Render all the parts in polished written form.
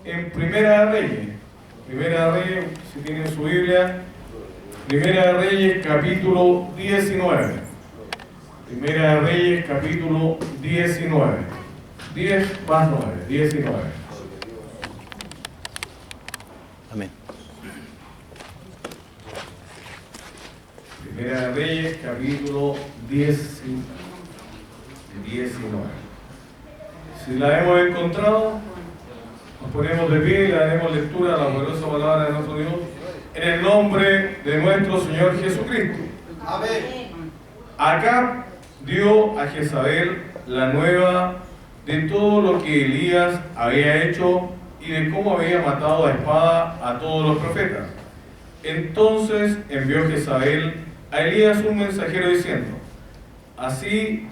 en Primera de Reyes. Primera de Reyes, si tienen su Biblia. Primera de Reyes, capítulo 19. Primera de Reyes, capítulo 19. 10 más 9, 19. Amén. Primera de Reyes, capítulo 19. Si la hemos encontrado, nos ponemos de pie y le daremos lectura a la poderosa palabra de nuestro Dios en el nombre de nuestro Señor Jesucristo. Amén. Acab dio a Jezabel la nueva de todo lo que Elías había hecho y de cómo había matado a espada a todos los profetas. Entonces envió Jezabel a Elías un mensajero diciendo: así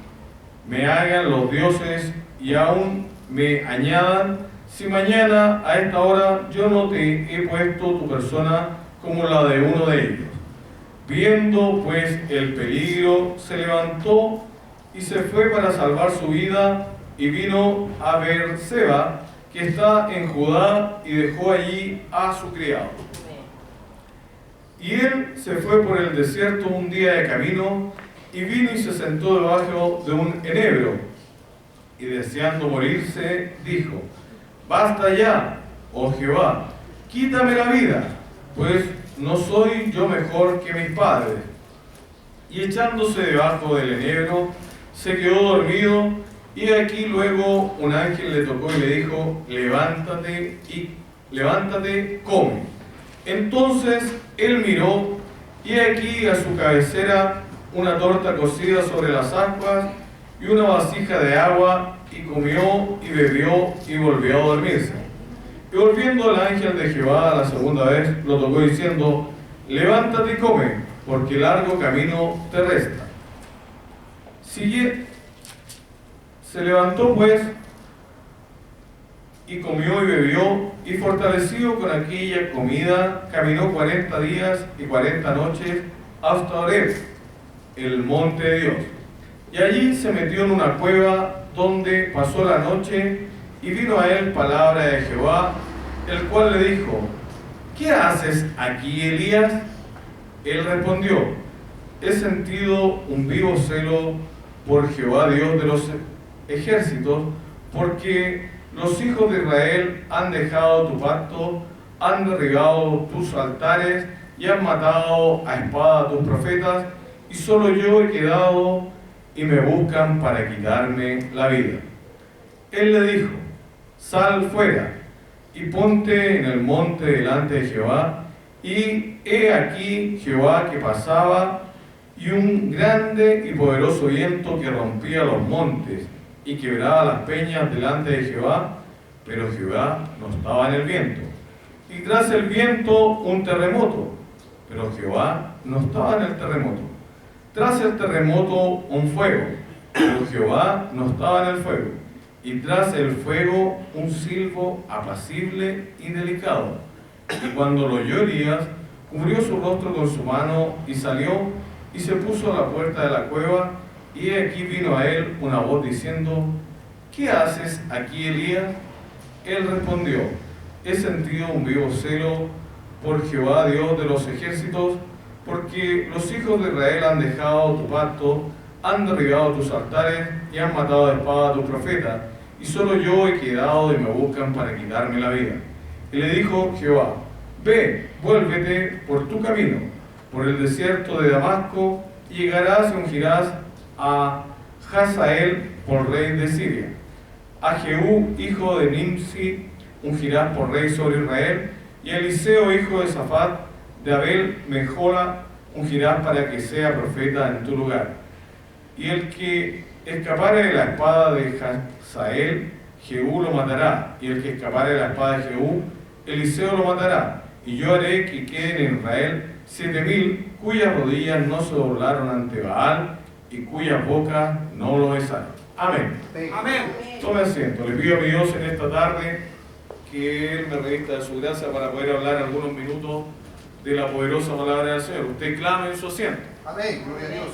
me hagan los dioses y aún me añadan, si mañana a esta hora yo no te he puesto tu persona como la de uno de ellos. Viendo pues el peligro, se levantó y se fue para salvar su vida, y vino a Beerseba, que está en Judá, y dejó allí a su criado. Y él se fue por el desierto un día de camino, y vino y se sentó debajo de un enebro, y deseando morirse, dijo: basta ya, oh Jehová, quítame la vida, pues no soy yo mejor que mis padres. Y echándose debajo del enebro, se quedó dormido, y aquí luego un ángel le tocó y le dijo: levántate, come. Entonces él miró, y aquí a su cabecera una torta cocida sobre las ascuas y una vasija de agua, y comió y bebió y volvió a dormirse. Y volviendo el ángel de Jehová la segunda vez, lo tocó diciendo: levántate y come, porque largo camino te resta. Se levantó pues, y comió y bebió, y fortalecido con aquella comida, caminó 40 días y 40 noches hasta Horeb, el monte de Dios. Y allí se metió en una cueva, donde pasó la noche, y vino a él palabra de Jehová, el cual le dijo: ¿qué haces aquí, Elías? Él respondió: he sentido un vivo celo por Jehová Dios de los ejércitos, porque los hijos de Israel han dejado tu pacto, han derribado tus altares y han matado a espada a tus profetas, y solo yo he quedado y me buscan para quitarme la vida. Él le dijo: sal fuera y ponte en el monte delante de Jehová. Y he aquí Jehová que pasaba, y un grande y poderoso viento que rompía los montes y quebraba las peñas delante de Jehová, pero Jehová no estaba en el viento. Y tras el viento un terremoto, pero Jehová no estaba en el terremoto. Tras el terremoto un fuego, pero Jehová no estaba en el fuego. Y tras el fuego un silbo apacible y delicado. Y cuando lo oyó Elías, cubrió su rostro con su mano y salió y se puso a la puerta de la cueva. Y aquí vino a él una voz diciendo: ¿qué haces aquí, Elías? Él respondió: he sentido un vivo celo por Jehová Dios de los ejércitos, porque los hijos de Israel han dejado tu pacto, han derribado tus altares y han matado a espada a tus profetas, y solo yo he quedado y me buscan para quitarme la vida. Y le dijo Jehová: ve, vuélvete por tu camino, por el desierto de Damasco, y llegarás y ungirás a Hazael por rey de Siria. A Jehú, hijo de Nimsi, ungirás por rey sobre Israel, y a Eliseo, hijo de Safat, de Abel Mejola, ungirás para que sea profeta en tu lugar. Y el que escapare de la espada de Hazael, Jehú lo matará, y el que escapare de la espada de Jehú, Eliseo lo matará. Y yo haré que queden en Israel 7,000 cuyas rodillas no se doblaron ante Baal y cuyas bocas no lo besaron. Amén. Amén. Tome asiento. Le pido a mi Dios en esta tarde que Él me revista de su gracia para poder hablar algunos minutos de la poderosa palabra del Señor. Usted clame en su asiento. Amén. Gloria a Dios.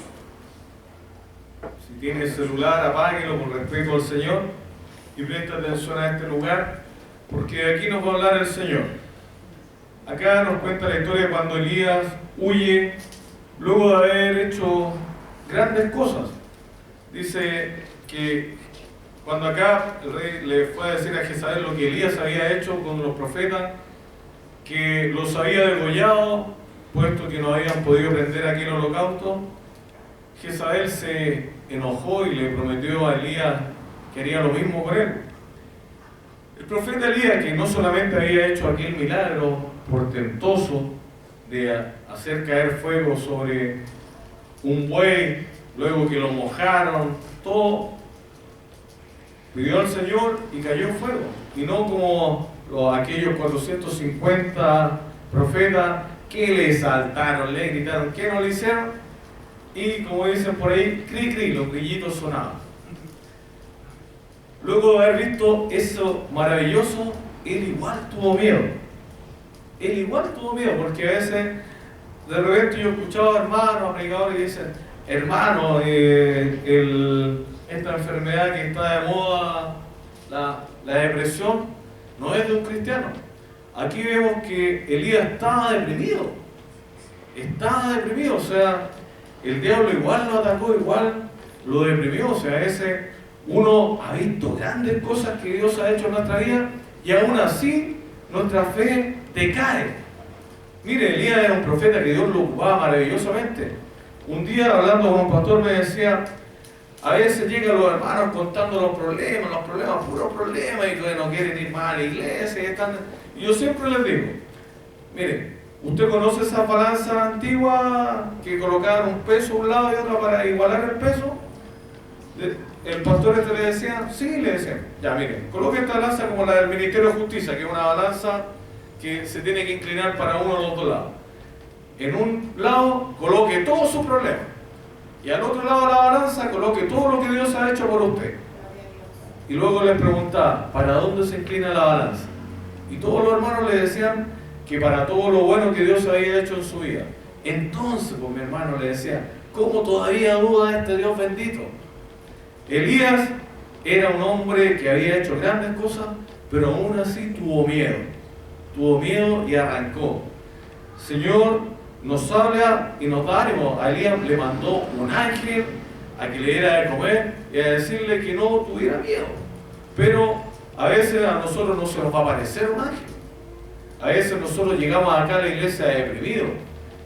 Si tiene el celular, apáguelo por respeto al Señor y preste atención a este lugar, porque aquí nos va a hablar el Señor. Acá nos cuenta la historia de cuando Elías huye luego de haber hecho grandes cosas. Dice que cuando acá el rey le fue a decir a Jezabel lo que Elías había hecho con los profetas, que los había degollado, puesto que no habían podido prender aquel holocausto, Jezabel se enojó y le prometió a Elías que haría lo mismo con él. El profeta Elías, que no solamente había hecho aquel milagro portentoso de hacer caer fuego sobre un buey, luego que lo mojaron, todo, pidió al Señor y cayó fuego. Y no como aquellos 450 profetas que le saltaron, le gritaron, que no le hicieron, y como dicen por ahí, cri cri, los grillitos sonaban. Luego de haber visto eso maravilloso, él igual tuvo miedo. Él igual tuvo miedo, porque a veces, de repente yo escuchaba hermanos, predicadores que dicen, hermano, esta enfermedad que está de moda, la depresión, no es de un cristiano. Aquí vemos que Elías estaba deprimido, o sea, el diablo igual lo atacó, igual lo deprimió, o sea, uno ha visto grandes cosas que Dios ha hecho en nuestra vida y aún así nuestra fe decae. Mire, Elías era un profeta que Dios lo ocupaba maravillosamente. Un día hablando con un pastor me decía, a veces llegan los hermanos contando los problemas, puros problemas, y que no quieren ir más a la iglesia, y yo siempre les digo, mire, ¿usted conoce esa balanza antigua que colocaban un peso a un lado y otro para igualar el peso? El pastor le decía, sí, le decía, ya mire, coloque esta balanza como la del Ministerio de Justicia, que es una balanza que se tiene que inclinar para uno de los dos lados. En un lado coloque todos sus problemas y al otro lado de la balanza coloque todo lo que Dios ha hecho por usted. Y luego les preguntaba, ¿para dónde se inclina la balanza? Y todos los hermanos le decían que para todo lo bueno que Dios había hecho en su vida. Entonces, pues mi hermano le decía, ¿cómo todavía duda de este Dios bendito? Elías era un hombre que había hecho grandes cosas, pero aún así tuvo miedo y arrancó. Señor nos habla y nos da ánimo. A Elías le mandó un ángel a que le diera de comer y a decirle que no tuviera miedo. Pero a veces a nosotros no se nos va a aparecer un ángel. A veces nosotros llegamos acá a la iglesia deprimidos,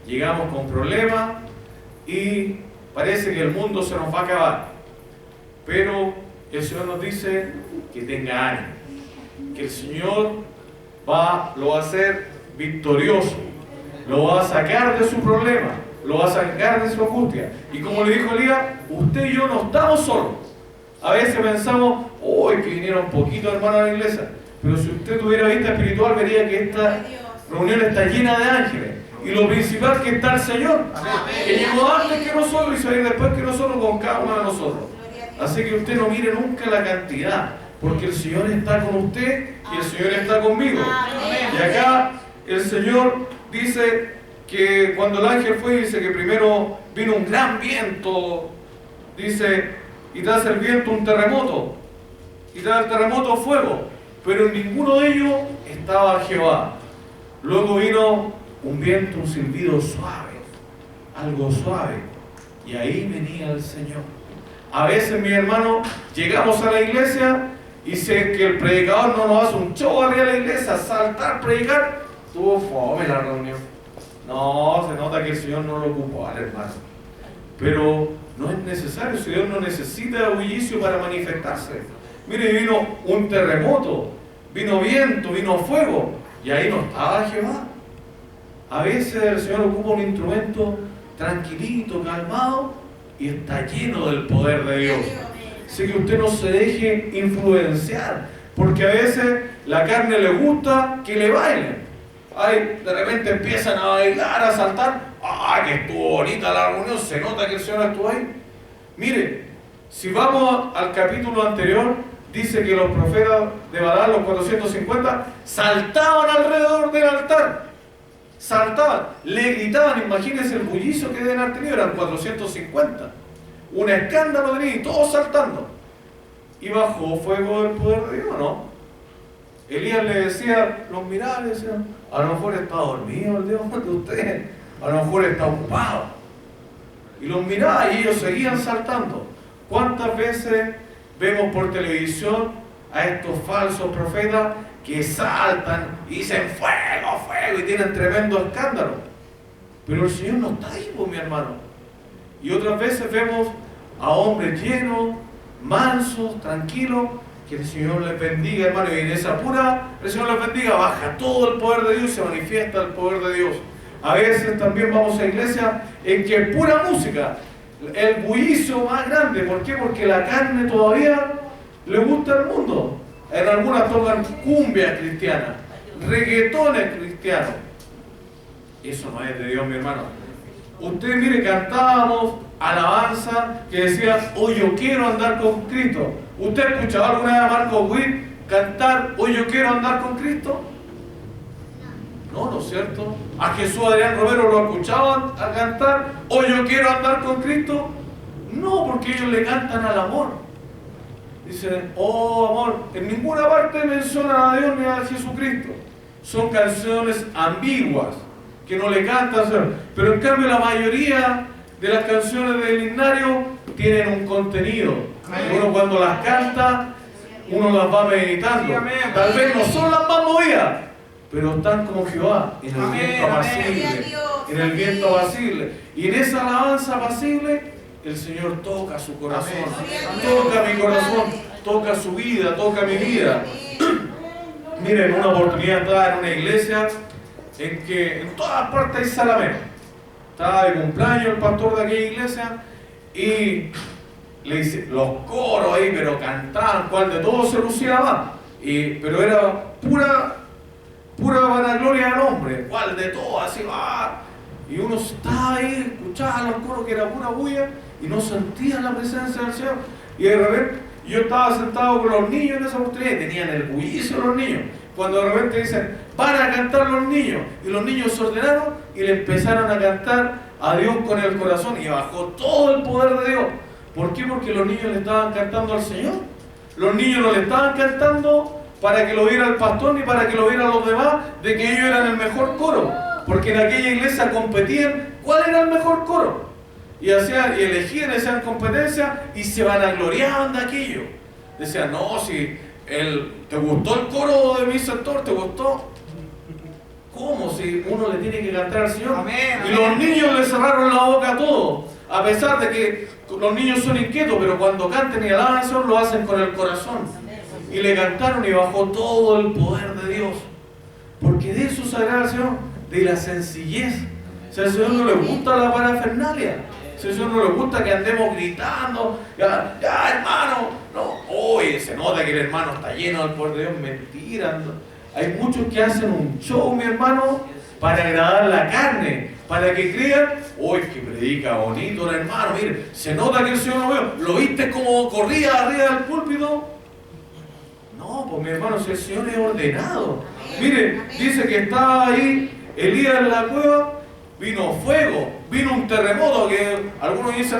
llegamos con problemas y parece que el mundo se nos va a acabar. Pero el Señor nos dice que tenga ánimo, que el Señor lo va a hacer victorioso, lo va a sacar de su problema, lo va a sacar de su angustia. Y como le dijo Elías, usted y yo no estamos solos. A veces pensamos, que vinieron poquitos hermanos a la iglesia, pero si usted tuviera vista espiritual vería que esta reunión está llena de ángeles. Y lo principal que está el Señor, que llegó antes que nosotros y se va a ir después que nosotros con cada uno de nosotros. Así que usted no mire nunca la cantidad, porque el Señor está con usted y el Señor está conmigo. Y acá el Señor dice que cuando el ángel fue, dice que primero vino un gran viento, dice, y tras el viento un terremoto, y tras el terremoto fuego, pero en ninguno de ellos estaba Jehová. Luego vino un viento, un silbido suave, algo suave, y ahí venía el Señor. A veces, mis hermanos, llegamos a la iglesia y sé que el predicador no nos hace un show arriba de la iglesia, saltar, predicar, tuvo fome la reunión. No, se nota que el Señor no lo ocupó al hermano. Pero no es necesario, si Dios no necesita bullicio para manifestarse. Mire, vino un terremoto, vino viento, vino fuego, y ahí no estaba Jehová. A veces el Señor ocupa un instrumento tranquilito, calmado, y está lleno del poder de Dios. Así que usted no se deje influenciar, porque a veces la carne le gusta que le bailen. De repente empiezan a bailar, a saltar. Que estuvo bonita la reunión, se nota que el Señor estuvo ahí. Mire, si vamos al capítulo anterior, dice que los profetas de Baal, los 450, saltaban alrededor del altar. Saltaban, le gritaban, imagínense el bullicio que deben haber tenido, eran 450. Un escándalo tenía y todos saltando. Y bajó fuego del poder de Dios, ¿no? Elías le decía, los miraba y decía, a lo mejor está dormido el Dios de usted, a lo mejor está ocupado. Y los miraba y ellos seguían saltando. ¿Cuántas veces vemos por televisión a estos falsos profetas que saltan y dicen fuego, fuego y tienen tremendo escándalo? Pero el Señor no está ahí, pues, mi hermano. Y otras veces vemos a hombres llenos, mansos, tranquilos, que el Señor les bendiga, hermano, y en esa pura, el Señor les bendiga, baja todo el poder de Dios y se manifiesta el poder de Dios. A veces también vamos a iglesias en que pura música, el bullicio más grande. ¿Por qué? Porque la carne todavía le gusta al mundo. En algunas tocan cumbia cristiana, reggaetones cristianos. Eso no es de Dios, mi hermano. Usted mire, cantábamos alabanza que decía, hoy yo quiero andar con Cristo. ¿Usted ha escuchado alguna vez a Marco Witt cantar, hoy yo quiero andar con Cristo? No, ¿no es cierto? A Jesús Adrián Romero lo escuchaban a cantar, hoy yo quiero andar con Cristo. No, porque ellos le cantan al amor. Dicen, oh amor, en ninguna parte mencionan a Dios ni a Jesucristo. Son canciones ambiguas que no le cantan, pero en cambio la mayoría de las canciones del himnario tienen un contenido. Y uno cuando las canta, uno las va meditando. Tal vez no son las más movidas, pero están como Jehová, en el viento apacible, en el viento apacible. Y en esa alabanza apacible, el Señor toca su corazón, toca mi corazón, toca su vida, toca mi vida. Miren, una oportunidad estaba en una iglesia en que en todas partes hay salamero. Estaba de cumpleaños el pastor de aquella iglesia y le dice, los coros ahí, pero cantaban, cual de todos se lucía más. Pero era pura vanagloria al hombre, cual de todo, así va. Y uno estaba ahí, escuchaba los coros que era pura bulla y no sentía la presencia del Señor. Y de repente yo estaba sentado con los niños en esa oportunidad y tenían el bullicio los niños. Cuando de repente dicen, van a cantar los niños, y los niños se ordenaron y le empezaron a cantar a Dios con el corazón y bajó todo el poder de Dios. ¿Por qué? Porque los niños le estaban cantando al Señor. Los niños no le estaban cantando para que lo viera el pastor ni para que lo vieran los demás de que ellos eran el mejor coro, porque en aquella iglesia competían cuál era el mejor coro y elegían esa competencia y se vanagloriaban de aquello. Decían, no, si ¿te gustó el coro de mi sector? ¿Te gustó? ¿Cómo? Si uno le tiene que cantar al Señor. Amén, y los niños le cerraron la boca a todos, a pesar de que los niños son inquietos, pero cuando canten y alaban al Señor lo hacen con el corazón. Y le cantaron y bajó todo el poder de Dios. Porque de eso se agrada al Señor, de la sencillez. O sea, al Señor no le gusta la parafernalia. Al Señor no le gusta que andemos gritando, ya hermano, no, oye, se nota que el hermano está lleno del poder de Dios. Mentira. Hay muchos que hacen un show, mi hermano, para agradar la carne, para que crean, uy, que predica bonito el hermano, mire, se nota que el Señor lo veo. ¿Lo viste como corría arriba del púlpito? No, pues mi hermano, si el Señor es ordenado. Mire, dice que estaba ahí Elías en la cueva, vino fuego, vino un terremoto que algunos dicen,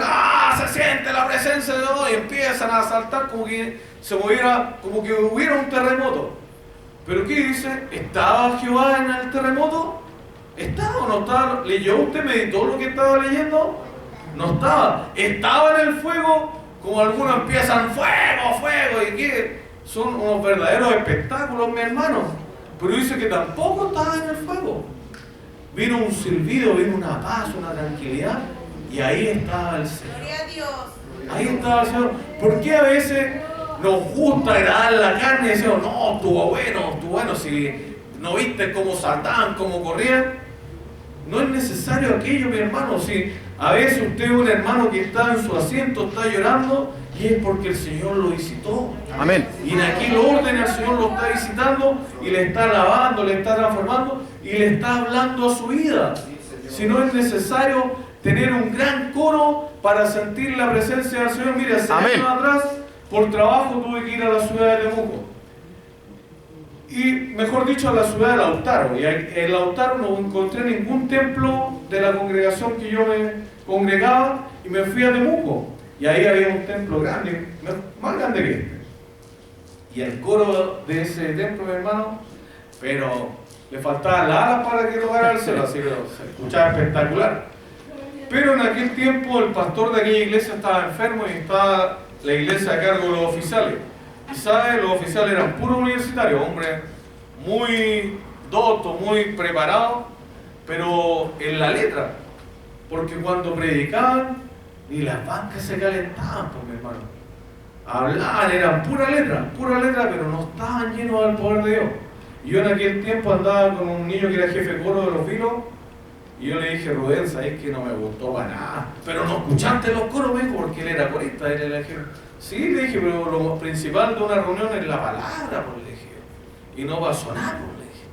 se siente la presencia de Dios, y empiezan a saltar como que se moviera, como que hubiera un terremoto. Pero ¿qué dice? ¿Estaba Jehová en el terremoto? ¿Estaba o no estaba? ¿Leyó usted, meditó lo que estaba leyendo? No estaba. ¿Estaba en el fuego? Como algunos empiezan, fuego, fuego, ¿y qué? Son unos verdaderos espectáculos, mi hermano. Pero dice que tampoco estaba en el fuego. Vino un silbido, vino una paz, una tranquilidad, y ahí estaba el Señor. Gloria a Dios. Ahí estaba el Señor. ¿Por qué a veces nos gusta agradar la carne y decimos, no, estuvo bueno, si no viste cómo saltaban, cómo corrían? No es necesario aquello, mi hermano. Si a veces usted es un hermano que está en su asiento, está llorando, y es porque el Señor lo visitó. Amén. Y en aquel orden el Señor lo está visitando y le está lavando, le está transformando y le está hablando a su vida. Si no es necesario tener un gran coro para sentir la presencia del Señor. Mire, hace años atrás, por trabajo tuve que ir a la ciudad de Temuco. Y mejor dicho, a la ciudad de Lautaro. Y en Lautaro no encontré ningún templo de la congregación que yo me congregaba y me fui a Temuco. Y ahí había un templo grande, más grande que este. Y el coro de ese templo, mi hermano, pero le faltaban las alas para que lograra el cielo, así que se escuchaba espectacular. Pero en aquel tiempo el pastor de aquella iglesia estaba enfermo y estaba la iglesia a cargo de los oficiales. Y ¿sabes? Los oficiales eran puros universitarios, hombres muy doctos, muy preparados, pero en la letra. Porque cuando predicaban, ni las bancas se calentaban, pues mi hermano. Hablaban, eran pura letra, pero no estaban llenos del poder de Dios. Y yo en aquel tiempo andaba con un niño que era jefe de coro de los filos, y yo le dije, Rubén, ¿sabes que no me gustó para nada? Pero no escuchaste los coros, me dijo, porque él era corista, él era jefe. Sí, le dije, pero lo principal de una reunión es la palabra, pues le dije. Y no va a sonar, pues le dije.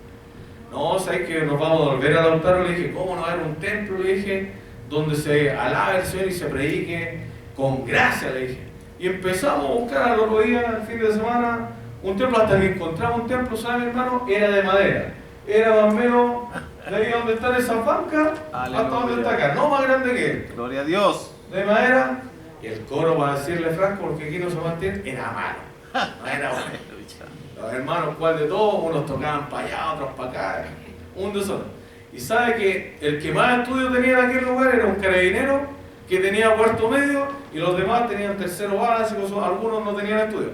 No, ¿sabes que nos vamos a volver al altar? Le dije, ¿cómo no va a haber un templo? Le dije, donde se alabe el Señor y se predique con gracia, le dije. Y empezamos a buscar al otro día, el fin de semana, un templo, hasta que encontramos un templo, ¿sabes, mi hermano? Era de madera. Era más o menos de ahí donde están esas bancas, hasta donde está acá, no más grande que él. Gloria a Dios. De madera. Y el coro, para decirle franco, porque aquí no se mantiene, era malo. No era bueno. Los hermanos, ¿cuál de todos? Unos tocaban para allá, otros para acá. Un desorden. Y sabe que el que más estudio tenía en aquel lugar era un carabinero que tenía cuarto medio y los demás tenían tercero básico, algunos no tenían estudio.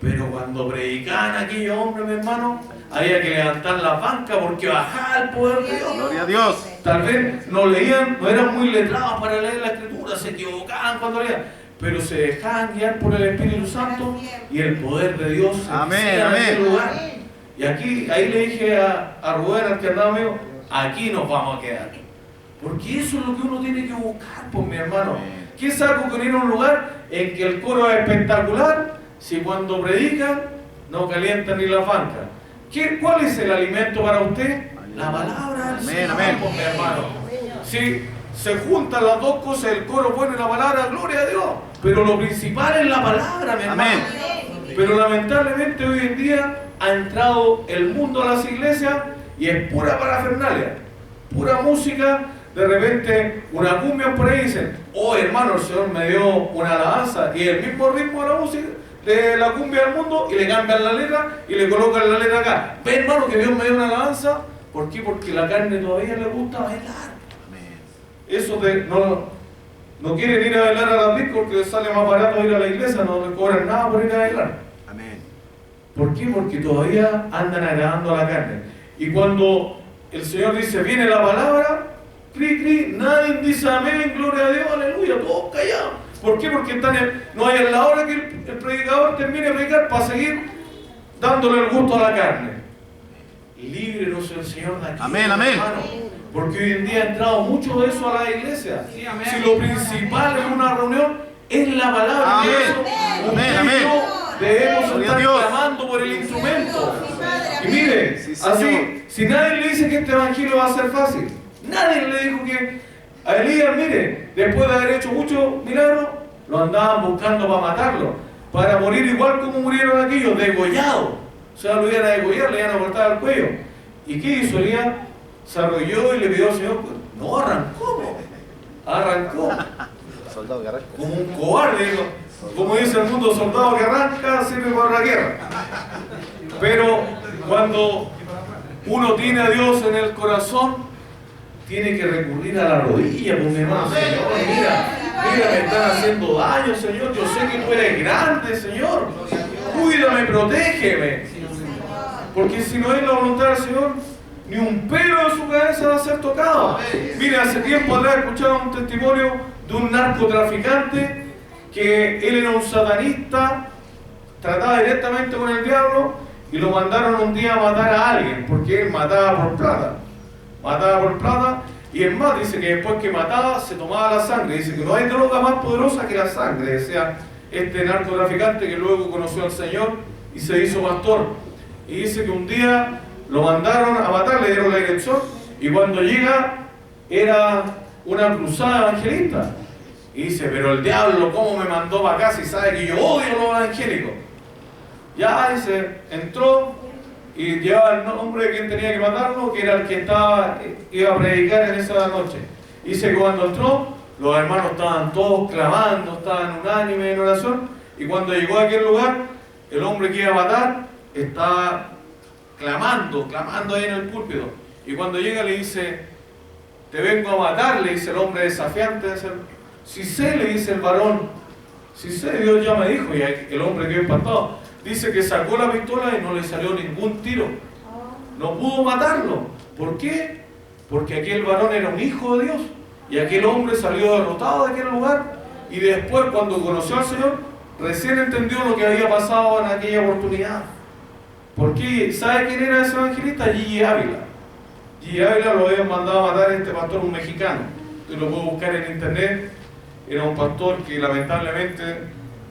Pero cuando predicaban aquellos hombres, mi hermano, había que levantar la banca porque bajaba el poder de Dios. Gloria a Dios. Tal vez no leían, no eran muy letrados para leer la escritura, se equivocaban cuando leían, pero se dejaban guiar por el Espíritu Santo y el poder de Dios se hacía en aquel lugar. Y aquí, ahí le dije a Rubén, al que andaba amigo, aquí nos vamos a quedar. Porque eso es lo que uno tiene que buscar, pues mi hermano. ¿Qué saco con ir a un lugar en que el coro es espectacular si cuando predican no calientan ni la banca? ¿Cuál es el alimento para usted? La palabra del Señor, pues, mi hermano. Si se juntan las dos cosas, el coro bueno y la palabra, gloria a Dios. Pero lo principal es la palabra, mi hermano. Pero lamentablemente hoy en día ha entrado el mundo a las iglesias y es pura parafernalia, pura música. De repente una cumbia por ahí dicen, oh hermano, el Señor me dio una alabanza, y el mismo ritmo de la música de la cumbia del mundo, y le cambian la letra y le colocan la letra acá. Ve hermano que Dios me dio una alabanza. ¿Por qué? Porque la carne todavía le gusta bailar. Eso no quieren ir a bailar a las discos porque les sale más barato ir a la iglesia, no les cobran nada por ir a bailar. Amén. ¿Por qué? Porque todavía andan agradando a la carne. Y cuando el Señor dice, viene la palabra, cri, cri, nadie dice amén, gloria a Dios, aleluya, todos callados. ¿Por qué? Porque no hay a la hora que el predicador termine de predicar para seguir dándole el gusto a la carne. Líbrenos el Señor de aquí. Amén, amén. Hermano, porque hoy en día ha entrado mucho de eso a la iglesia. Si lo principal en una reunión es la palabra de Dios, debemos estar clamando por el instrumento. Y mire, así, si nadie le dice que este evangelio va a ser fácil, nadie le dijo que a Elías, mire, después de haber hecho muchos milagros, lo andaban buscando para matarlo, para morir igual como murieron aquellos, degollados. O sea, lo iban a degollar, le iban a cortar el cuello. ¿Y qué hizo Elías? Se arrodilló y le pidió al Señor, no arrancó, arrancó. Soldado que arranca. Como un cobarde, como dice el mundo, soldado que arranca sirve para la guerra. Pero cuando uno tiene a Dios en el corazón, tiene que recurrir a la rodilla, pues mi hermano, Señor, mira, me están haciendo daño, Señor, yo sé que tú eres grande, Señor, cuídame, protégeme, porque si no es la voluntad del Señor, ni un pelo de su cabeza va a ser tocado. Mire, hace tiempo atrás escuchaba un testimonio de un narcotraficante que él era un satanista, trataba directamente con el diablo y lo mandaron un día a matar a alguien porque él mataba por plata. Y el más dice que después que mataba se tomaba la sangre. Dice que no hay droga más poderosa que la sangre, decía este narcotraficante que luego conoció al Señor y se hizo pastor. Y dice que un día lo mandaron a matar, le dieron la dirección, y cuando llega era una cruzada evangelista. Y dice, pero el diablo, ¿cómo me mandó para acá si sabe que yo odio a los evangélicos? Ya, dice, entró y llevaba el nombre de quien tenía que matarlo, que era el que iba a predicar en esa noche. Dice que cuando entró, los hermanos estaban todos clamando, estaban unánimes en oración, y cuando llegó a aquel lugar, el hombre que iba a matar está clamando ahí en el púlpito. Y cuando llega le dice, te vengo a matar, le dice el hombre desafiante. Si sé, le dice el varón, si sé, Dios ya me dijo. Y el hombre quedó espantado. Dice que sacó la pistola y no le salió ningún tiro. No pudo matarlo. ¿Por qué? Porque aquel varón era un hijo de Dios. Y aquel hombre salió derrotado de aquel lugar. Y después, cuando conoció al Señor, recién entendió lo que había pasado en aquella oportunidad. Porque, ¿sabe quién era ese evangelista? Gigi Ávila. Gigi Ávila lo habían mandado a matar a este pastor, un mexicano. Usted lo puede buscar en internet. Era un pastor que lamentablemente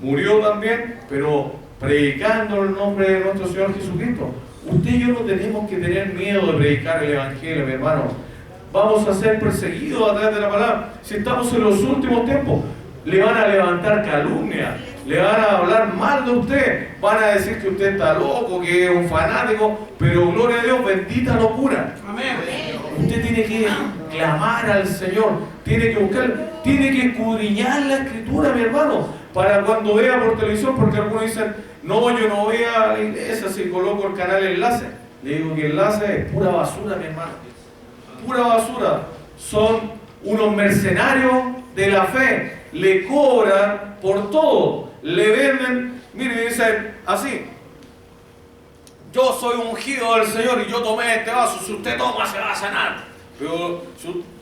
murió también, pero predicando el nombre de nuestro Señor Jesucristo. Usted y yo no tenemos que tener miedo de predicar el Evangelio, mi hermano. Vamos a ser perseguidos a través de la palabra. Si estamos en los últimos tiempos, le van a levantar calumnia, le van a hablar mal de usted, van a decir que usted está loco, que es un fanático, pero gloria a Dios, bendita locura. Amén. Usted tiene que clamar al Señor, tiene que buscar, tiene que escudriñar la Escritura, mi hermano, para cuando vea por televisión, porque algunos dicen, no, yo no voy a la iglesia si coloco el canal enlace. Le digo que enlace es pura basura, mi hermano, pura basura. Son unos mercenarios de la fe, le cobran por todo, le venden, mire, dicen así, yo soy ungido del Señor y yo tomé este vaso, si usted toma se va a sanar, pero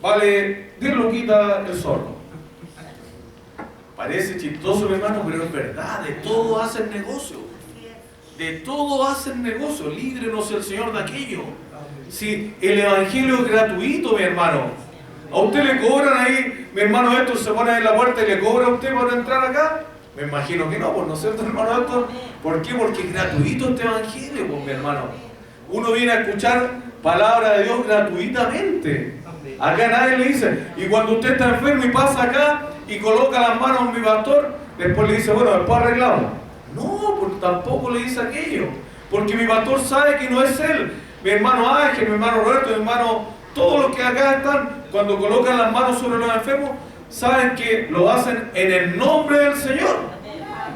vale 10 luquitas el sordo. Parece chistoso, mi hermano, pero es verdad, de todo hacen negocio, de todo hacen negocio, líbrenos el Señor de aquello. Si el Evangelio es gratuito, mi hermano, a usted le cobran ahí, mi hermano Héctor se pone en la puerta y le cobra a usted por entrar acá. Me imagino que no, pues no es cierto, hermano Héctor. ¿Por qué? Porque es gratuito este Evangelio, pues mi hermano. Uno viene a escuchar palabra de Dios gratuitamente. Acá nadie le dice, y cuando usted está enfermo y pasa acá y coloca las manos en mi pastor, después le dice, bueno, después arreglamos. No, porque tampoco le dice aquello. Porque mi pastor sabe que no es él. Mi hermano Ángel, mi hermano Roberto, mi hermano, todos los que acá están, cuando colocan las manos sobre los enfermos, saben que lo hacen en el nombre del Señor.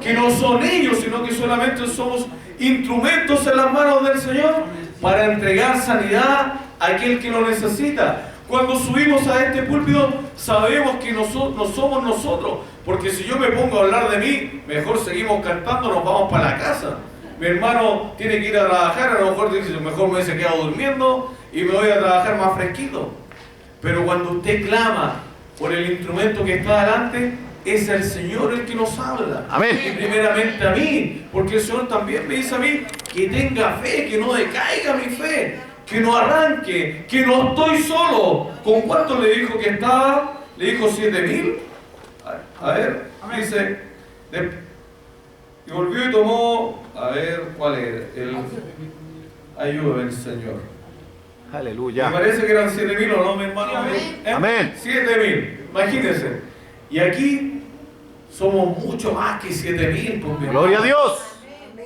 Que no son ellos, sino que solamente somos instrumentos en las manos del Señor para entregar sanidad a aquel que lo necesita. Cuando subimos a este púlpito, sabemos que no somos nosotros, porque si yo me pongo a hablar de mí, mejor seguimos cantando, nos vamos para la casa. Mi hermano tiene que ir a trabajar, a lo mejor dice, mejor me hubiese quedado durmiendo y me voy a trabajar más fresquito. Pero cuando usted clama por el instrumento que está delante, es el Señor el que nos habla. Amén. Y primeramente a mí, porque el Señor también me dice a mí que tenga fe, que no decaiga mi fe, que no arranque, que no estoy solo. ¿Con cuánto le dijo que estaba? Le dijo 7.000. A ver, dice, y volvió y tomó, a ver, ¿cuál era? Ayúdame el Señor. Aleluya. Me parece que eran 7.000 o no, mi hermano. Amén. 7.000, imagínense. Y aquí somos mucho más que 7.000. Gloria a Dios.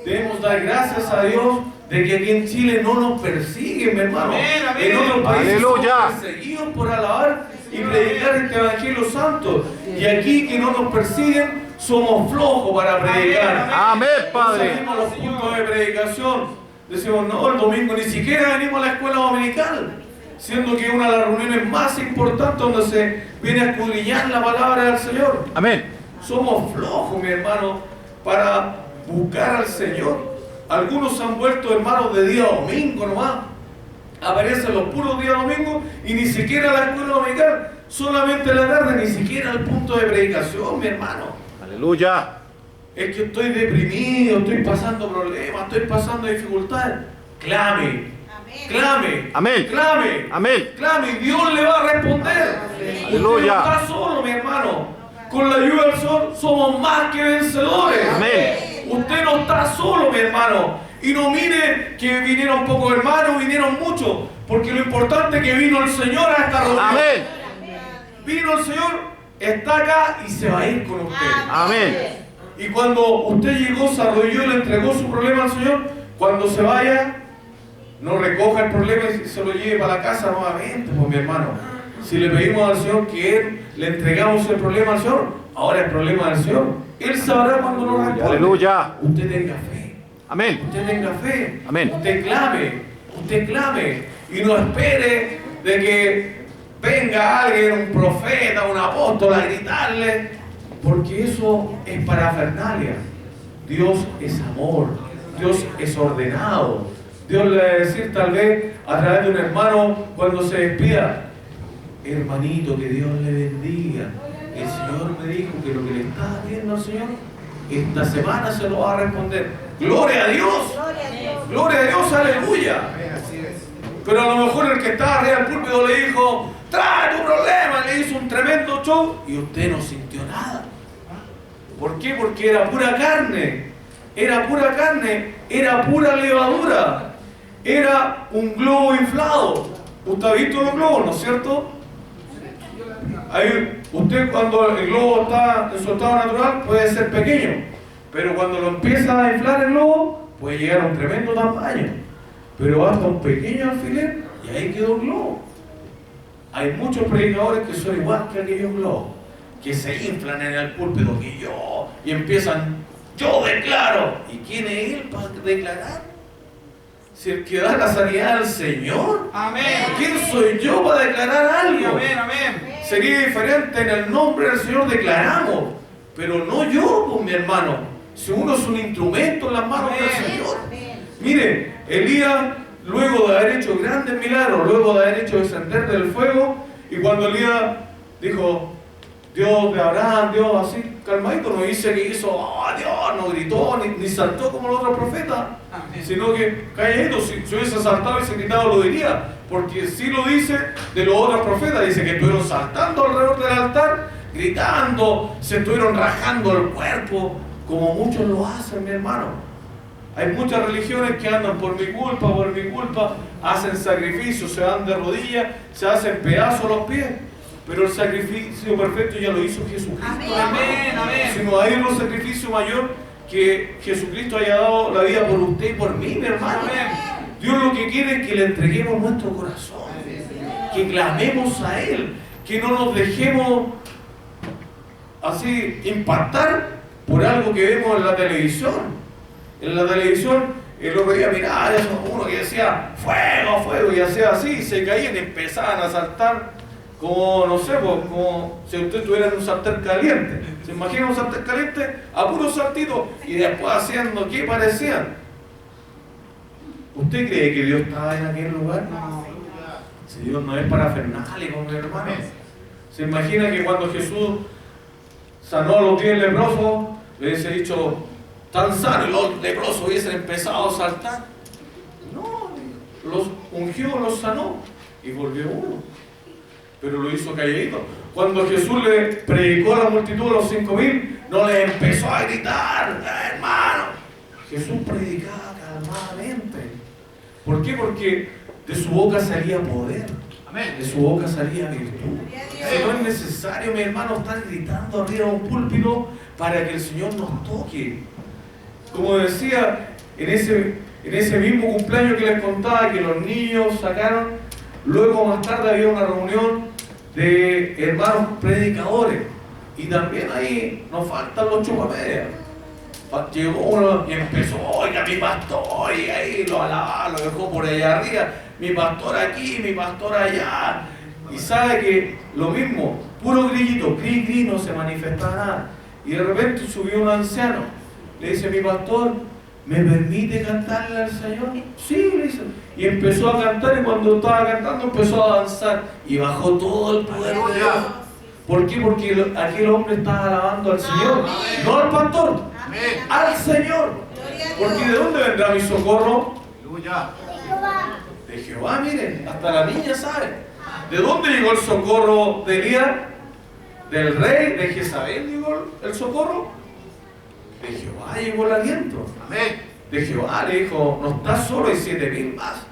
Debemos dar gracias a Dios de que aquí en Chile no nos persiguen, mi hermano. Amén, amén. En otros países Aleluya. somos perseguidos por alabar y predicar este Evangelio Santo. Y aquí que no nos persiguen, somos flojos para predicar. Amén, Padre. Salimos a los puntos de predicación. Decimos, no, el domingo ni siquiera venimos a la escuela dominical, siendo que una de las reuniones más importantes donde se viene a escudriñar la palabra del Señor. Amén. Somos flojos, mi hermano, para buscar al Señor. Algunos se han vuelto hermanos de día domingo nomás. Aparecen los puros días domingo y ni siquiera la escuela dominical, solamente la tarde, ni siquiera al punto de predicación, mi hermano. Aleluya. Es que estoy deprimido, estoy pasando problemas, estoy pasando dificultades. Clame, clame, Amén. clame, Amén. clame, y Dios le va a responder. Usted Aleluya. no está solo, mi hermano. Con la ayuda del Señor somos más que vencedores. Amén. Usted no está solo, mi hermano. Y no mire que vinieron pocos hermanos, vinieron muchos. Porque lo importante es que vino el Señor a esta reunión. Amén. Vino el Señor, está acá y se va a ir con usted. Amén. Y cuando usted llegó, se arrodilló y le entregó su problema al Señor, cuando se vaya, no recoja el problema y se lo lleve para la casa nuevamente, pues mi hermano. Si le pedimos al Señor que Él le entregamos el problema al Señor, ahora el problema del Señor. Él sabrá cuando nos responde. Aleluya. Usted tenga fe. Amén. Usted tenga fe. Amén. Usted clame. Y no espere de que venga alguien, un profeta, un apóstol a gritarle, porque eso es parafernalia. Dios es amor. Dios es ordenado. Dios le va a decir tal vez a través de un hermano cuando se despida: hermanito, que Dios le bendiga. El Señor me dijo que lo que le está pidiendo al Señor, esta semana se lo va a responder. ¡Gloria a Dios! ¡Gloria a Dios! ¡Aleluya! Pero a lo mejor el que estaba arriba del púlpito le dijo: trae tu problema, le hizo un tremendo show y usted no sintió nada. ¿Por qué? Porque era pura carne. Era pura levadura. Era un globo inflado. Usted ha visto los globos, ¿no es cierto? Usted cuando el globo está en su estado natural puede ser pequeño, pero cuando lo empieza a inflar el globo puede llegar a un tremendo tamaño, pero basta un pequeño alfiler y ahí quedó el globo. Hay muchos predicadores que son igual que aquellos globos, que se inflan en el púlpito, y empiezan: yo declaro. ¿Y quién es él para declarar? Si el que da la sanidad al Señor. Amén. ¿Quién soy yo para declarar algo? Amén. Sería diferente: en el nombre del Señor declaramos, pero no yo, pues, mi hermano. Si uno es un instrumento en las manos del Señor. Mire, Elías, luego de haber hecho grandes milagros, luego de haber hecho descender del fuego, y cuando Elías dijo: Dios de Abraham, Dios, así calmadito, no dice que hizo: oh, Dios, no gritó, ni saltó como los otros profetas, sino que calladito. Si hubiese saltado y se gritado, lo diría, porque sí lo dice de los otros profetas. Dice que estuvieron saltando alrededor del altar, gritando, se estuvieron rajando el cuerpo, como muchos lo hacen, mi hermano. Hay muchas religiones que andan por mi culpa, hacen sacrificios, se dan de rodillas, se hacen pedazos los pies. Pero el sacrificio perfecto ya lo hizo Jesucristo. Amén. Si no hay otro sacrificio mayor que Jesucristo haya dado la vida por usted y por mí, mi hermano. Dios lo que quiere es que le entreguemos nuestro corazón, que clamemos a Él, que no nos dejemos así impactar por algo que vemos en la televisión. En la televisión, el otro día miraba uno que decía: fuego, y hacía así, y se caían y empezaban a saltar. Como, no sé, pues, como si usted tuviera en un sartén caliente. ¿Se imagina un sartén caliente? A puro saltito. Y después haciendo, ¿qué parecían? ¿Usted cree que Dios estaba en aquel lugar? No. Si Dios no es parafernalia, mi hermano. ¿Se imagina que cuando Jesús sanó a los 10 leprosos, le hubiese dicho: tan sano, y los leprosos hubiesen empezado a saltar? No, los ungió, los sanó y volvió uno. Pero lo hizo calladito. Cuando Jesús le predicó a la multitud, a los 5,000, no le empezó a gritar: hermano. Jesús predicaba calmadamente. ¿Por qué? Porque de su boca salía poder. De su boca salía virtud. No es necesario, mi hermano, estar gritando arriba de un púlpito para que el Señor nos toque. Como decía, en ese mismo cumpleaños que les contaba, que los niños sacaron, luego más tarde había una reunión de hermanos predicadores, y también ahí nos faltan los chupamedias. Llegó uno y empezó: oiga, mi pastor, y ahí lo alababa, lo dejó por allá arriba, mi pastor aquí, mi pastor allá. Y sabe que lo mismo, puro grillito, cri, no se manifestaba nada. Y de repente subió un anciano, le dice: mi pastor, ¿me permite cantarle al Señor? Sí, le dice. Y empezó a cantar, y cuando estaba cantando empezó a danzar, y bajó todo el poder de Dios. ¿Por qué? Porque aquel hombre estaba alabando al Señor, no al pastor, al Señor. Porque ¿de dónde vendrá mi socorro? De Jehová, miren, hasta la niña sabe. ¿De dónde llegó el socorro de Elías? ¿Del rey? ¿De Jezabel llegó el socorro? De Jehová llegó el aliento. De Jehová le dijo: no estás solo, hay 7,000 más.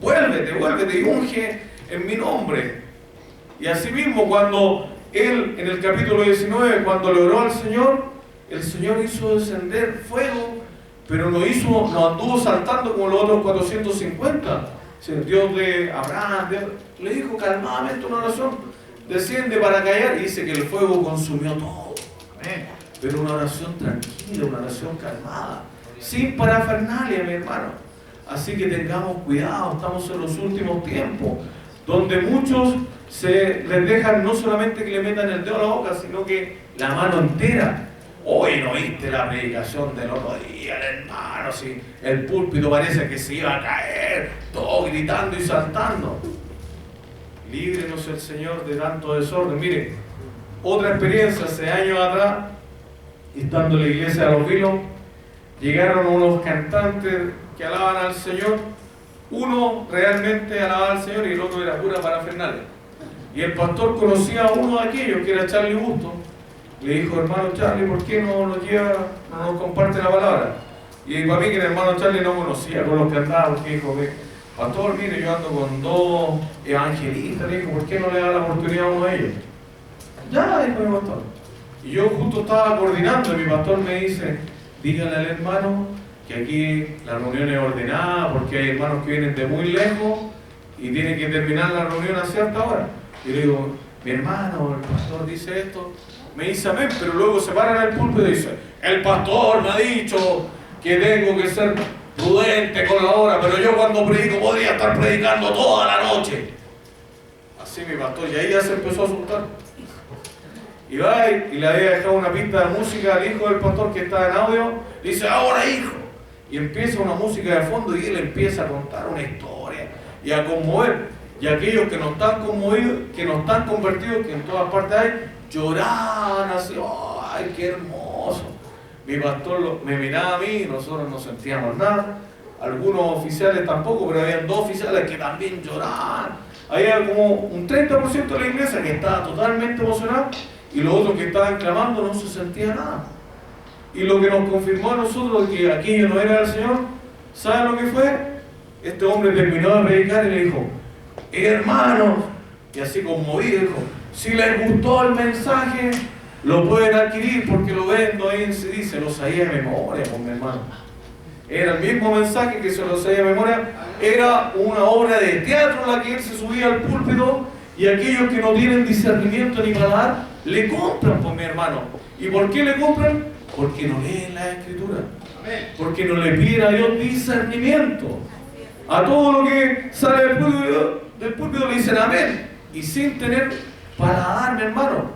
Vuélvete y unge en mi nombre. Y así mismo, cuando él, en el capítulo 19, cuando le oró al Señor, el Señor hizo descender fuego, pero no anduvo saltando como los otros 450. El Dios de Abraham, le dijo calmadamente una oración: desciende para callar, y dice que el fuego consumió todo. Pero una oración tranquila, una oración calmada. sin parafernalia, mi hermano. Así que tengamos cuidado, estamos en los últimos tiempos, donde muchos se les dejan no solamente que le metan el dedo a la boca, sino que la mano entera. Hoy no viste la predicación del otro día, hermano, si el púlpito parece que se iba a caer, todo gritando y saltando. Líbrenos el Señor de tanto desorden. Mire, otra experiencia, hace años atrás, estando en la iglesia de Los Vilos, llegaron unos cantantes que alaban al Señor. Uno realmente alababa al Señor y el otro era pura parafernalia. Y el pastor conocía a uno de aquellos, que era Charlie Busto. Le dijo, hermano Charlie, ¿por qué no nos lleva, no nos comparte la palabra? Y para mí que el hermano Charlie no conocía con los que andaba, porque dijo, pastor, mire, yo ando con dos evangelistas, le dijo, ¿por qué no le da la oportunidad a uno de ellos? Ya, dijo mi pastor. Y yo justo estaba coordinando y mi pastor me dice, dígale al hermano que aquí la reunión es ordenada porque hay hermanos que vienen de muy lejos y tienen que terminar la reunión a cierta hora. Y le digo, mi hermano, el pastor dice esto, me dice amén, pero luego se para en el púlpito y dice, el pastor me ha dicho que tengo que ser prudente con la hora, pero yo cuando predico podría estar predicando toda la noche. Así mi pastor, y ahí ya se empezó a asustar. Y va y le había dejado una pista de música al hijo del pastor que está en audio, le dice, ahora hijo. Y empieza una música de fondo y él empieza a contar una historia y a conmover. Y aquellos que no están conmovidos, que no están convertidos, que en todas partes hay, lloraban así, ¡ay, qué hermoso! Mi pastor me miraba a mí, nosotros no sentíamos nada. Algunos oficiales tampoco, pero habían dos oficiales que también lloraban. Había como un 30% de la iglesia que estaba totalmente emocionada y los otros que estaban clamando no se sentía nada. Y lo que nos confirmó a nosotros que aquello no era el Señor, ¿saben lo que fue? Este hombre terminó de predicar y le dijo, hermanos, y así conmovido, dijo, si les gustó el mensaje, lo pueden adquirir porque lo vendo ahí en CD, se lo sabía de memoria, pues mi hermano. Era el mismo mensaje que se lo sabía de memoria, era una obra de teatro la que él se subía al púlpito y aquellos que no tienen discernimiento ni paladar, le compran, pues mi hermano. ¿Y por qué le compran? Porque no leen la Escritura, porque no le piden a Dios discernimiento. A todo lo que sale del púlpito le dicen amén, y sin tener paladar, mi hermano.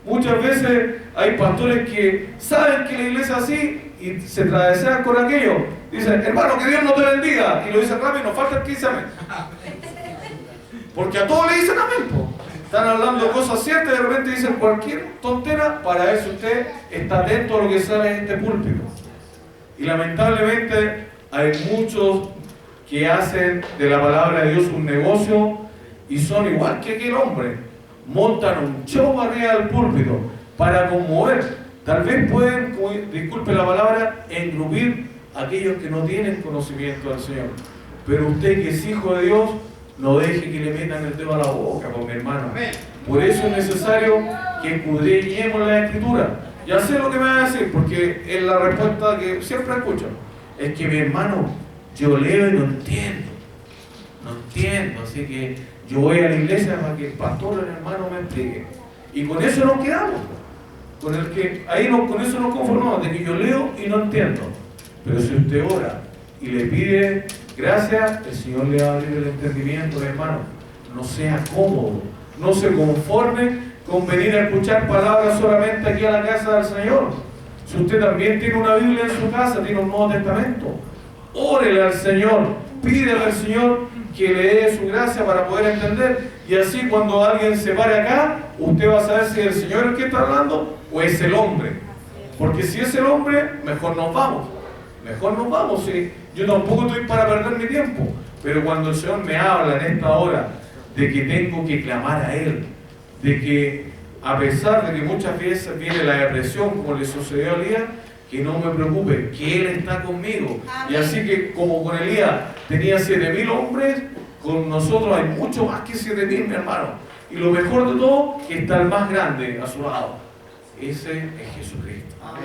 Muchas veces hay pastores que saben que la iglesia es así y se travesean con aquello. Dicen, hermano, que Dios no te bendiga, y lo dicen rápido, nos falta el que dice amén. Porque a todos le dicen amén, po. Están hablando cosas ciertas y de repente dicen cualquier tontera. Para eso usted está atento a lo que sale en este púlpito. Y lamentablemente hay muchos que hacen de la palabra de Dios un negocio y son igual que aquel hombre. Montan un show arriba del púlpito para conmover. Tal vez pueden, disculpe la palabra, engrupir a aquellos que no tienen conocimiento del Señor. Pero usted que es hijo de Dios, no deje que le metan el dedo a la boca, pues, mi hermano. Por eso es necesario que escudriñemos la Escritura. Ya sé lo que me va a decir, porque es la respuesta que siempre escucho. Es que mi hermano, yo leo y no entiendo. No entiendo, así que yo voy a la iglesia para que el pastor o el hermano me explique. Y con eso nos quedamos. Con eso nos conformamos, de que yo leo y no entiendo. Pero si usted ora y le pide gracias, el Señor le va a abrir el entendimiento, hermano. No sea cómodo, no se conforme con venir a escuchar palabras solamente aquí a la casa del Señor. Si usted también tiene una Biblia en su casa, tiene un Nuevo Testamento, órele al Señor, pídele al Señor que le dé su gracia para poder entender, y así cuando alguien se pare acá, usted va a saber si es el Señor el que está hablando o es el hombre. Porque si es el hombre, mejor nos vamos. Mejor nos vamos, sí. Yo tampoco estoy para perder mi tiempo, pero cuando el Señor me habla en esta hora de que tengo que clamar a Él, de que a pesar de que muchas veces viene la depresión, como le sucedió a Elías, que no me preocupe, que Él está conmigo. Amén. Y así que como con Elías tenía 7.000 hombres, con nosotros hay mucho más que 7.000, mi hermano. Y lo mejor de todo, que está el más grande a su lado. Ese es Jesucristo. Amén.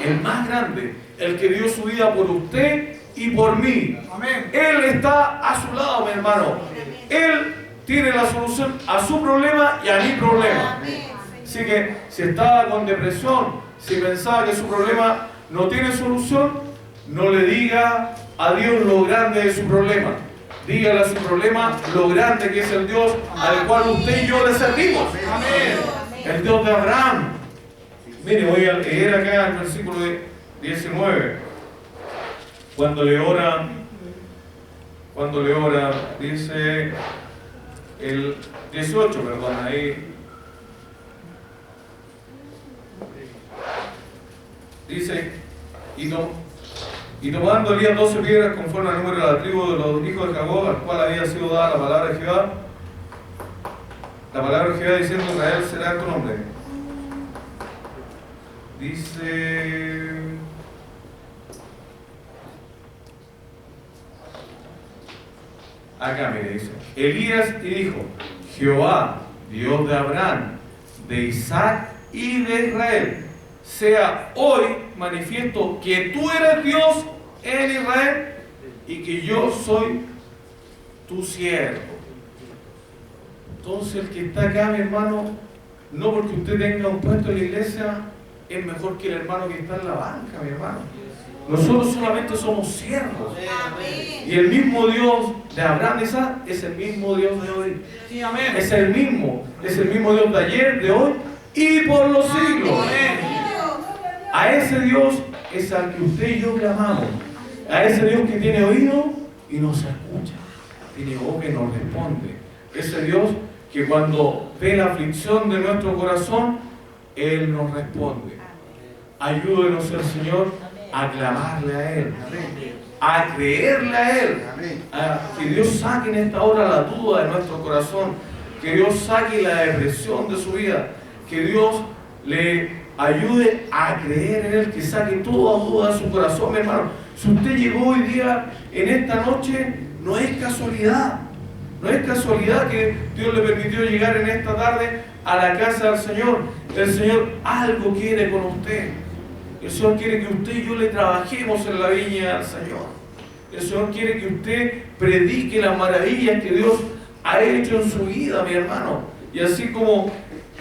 El más grande, el que dio su vida por usted y por mí. Amén. Él está a su lado, mi hermano. Él tiene la solución a su problema y a mi problema. Así que si estaba con depresión, si pensaba que su problema no tiene solución, no le diga a Dios lo grande de su problema. Dígale a su problema lo grande que es el Dios al cual usted y yo le servimos. El Dios de Abraham. Mire, voy a leer acá el versículo 19. Cuando le ora, dice el 18, perdón, ahí. Dice, y tomando Elías 12 piedras conforme al número de la tribu de los hijos de Jacob, al cual había sido dada la palabra de Jehová, diciendo: Israel será tu nombre. Dice, acá mire, dice, Elías y dijo: Jehová, Dios de Abraham, de Isaac y de Israel, sea hoy manifiesto que tú eres Dios en Israel y que yo soy tu siervo. Entonces el que está acá, mi hermano, no porque usted tenga un puesto en la iglesia es mejor que el hermano que está en la banca, mi hermano. Nosotros solamente somos siervos. Y el mismo Dios de Abraham y Isaac es el mismo Dios de hoy. Es el mismo Dios de ayer, de hoy y por los siglos. A ese Dios es al que usted y yo clamamos. A ese Dios que tiene oído y nos escucha. Tiene boca y nos responde. Ese Dios que cuando ve la aflicción de nuestro corazón, Él nos responde. Ayúdenos el Señor a clamarle a Él, a creerle a Él, a que Dios saque en esta hora la duda de nuestro corazón, que Dios saque la depresión de su vida, que Dios le ayude a creer en Él, que saque toda duda de su corazón, mi hermano. Si usted llegó hoy día, en esta noche, no es casualidad. No es casualidad que Dios le permitió llegar en esta tarde a la casa del Señor. El Señor algo quiere con usted. El Señor quiere que usted y yo le trabajemos en la viña del Señor. El Señor quiere que usted predique las maravillas que Dios ha hecho en su vida, mi hermano. Y así como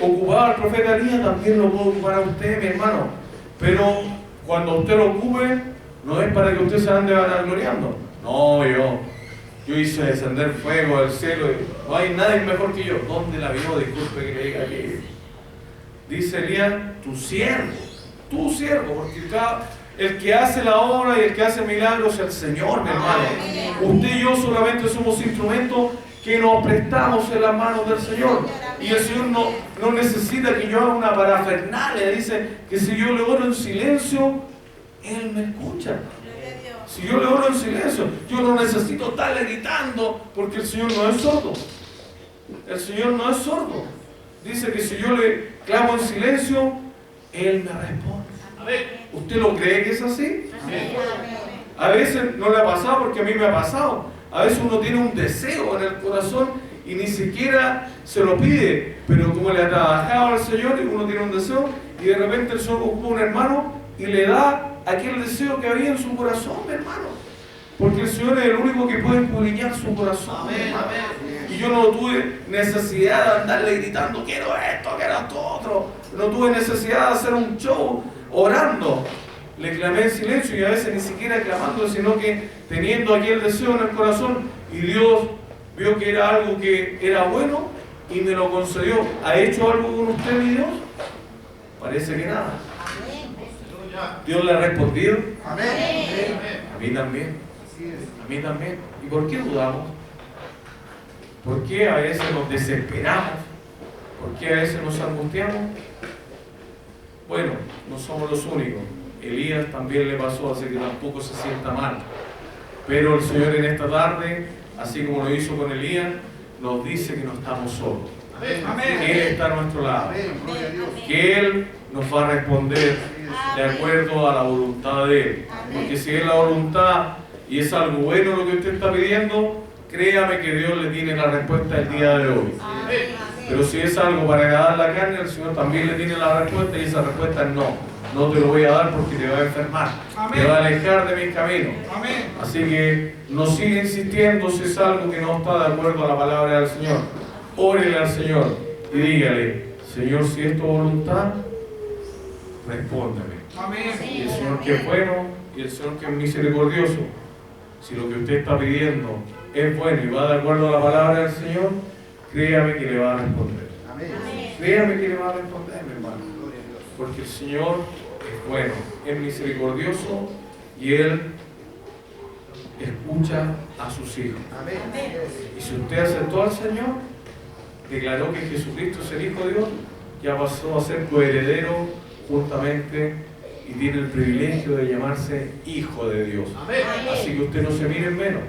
ocupaba al profeta Elías, también lo puedo ocupar a usted, mi hermano. Pero cuando usted lo ocupe, no es para que usted se ande vanagloriando. No, yo hice descender fuego del cielo y no hay nadie mejor que yo. ¿Dónde la vio? Disculpe que le diga aquí. Dice Elías, tu siervo, porque el que hace la obra y el que hace milagros es el Señor, mi hermano. Usted y yo solamente somos instrumentos que nos prestamos en las manos del Señor. Y el Señor no necesita que yo haga una parafernalia. Dice que si yo le oro en silencio, Él me escucha. Si yo le oro en silencio, yo no necesito estarle gritando, porque el Señor no es sordo. El Señor no es sordo. Dice que si yo le clamo en silencio, Él me responde. ¿Usted lo cree que es así? A veces no le ha pasado, porque a mí me ha pasado. A veces uno tiene un deseo en el corazón y ni siquiera se lo pide, pero como le ha trabajado al Señor y uno tiene un deseo, y de repente el Señor ocupa un hermano y le da aquel deseo que había en su corazón, mi hermano. Porque el Señor es el único que puede escudriñar su corazón, mi hermano. Y yo no tuve necesidad de andarle gritando, quiero esto, quiero esto otro. No tuve necesidad de hacer un show orando. Le clamé en silencio, y a veces ni siquiera clamando, sino que teniendo aquel deseo en el corazón, y Dios vio que era algo que era bueno y me lo concedió. ¿Ha hecho algo con usted, mi Dios? Parece que nada. ¿Dios le ha respondido? Amén. A mí también. A mí también. ¿Y por qué dudamos? ¿Por qué a veces nos desesperamos? ¿Por qué a veces nos angustiamos? Bueno, no somos los únicos. Elías también le pasó, así que tampoco se sienta mal. Pero el Señor en esta tarde, así como lo hizo con Elías, nos dice que no estamos solos. Que Él está a nuestro lado. Que Él nos va a responder de acuerdo a la voluntad de Él. Porque si es la voluntad y es algo bueno lo que usted está pidiendo, créame que Dios le tiene la respuesta el día de hoy. Pero si es algo para agradar la carne, el Señor también le tiene la respuesta, y esa respuesta es no. No te lo voy a dar porque te va a enfermar. Te va a alejar de mis caminos. Así que no siga insistiendo si es algo que no está de acuerdo a la palabra del Señor. Órele al Señor y dígale, Señor, si es tu voluntad, respóndeme. Y el Señor, que es bueno, y el Señor que es misericordioso, si lo que usted está pidiendo es bueno y va de acuerdo a la palabra del Señor, créame que le va a responder. Créame que le va a responder, mi hermano. Porque el Señor es bueno, es misericordioso y Él escucha a sus hijos. Y si usted aceptó al Señor, declaró que Jesucristo es el Hijo de Dios, ya pasó a ser coheredero juntamente y tiene el privilegio de llamarse Hijo de Dios. Así que usted no se mire en menos.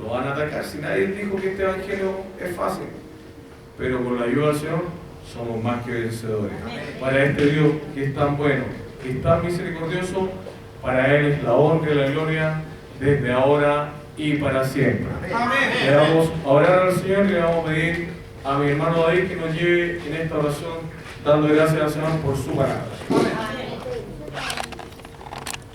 Lo van a atacar. Si nadie dijo que este evangelio es fácil, pero con la ayuda del Señor somos más que vencedores. Para este Dios que es tan bueno, que es tan misericordioso, para Él es la honra y la gloria desde ahora y para siempre. Le vamos a orar al Señor y le vamos a pedir a mi hermano David que nos lleve en esta oración dando gracias al Señor por su palabra.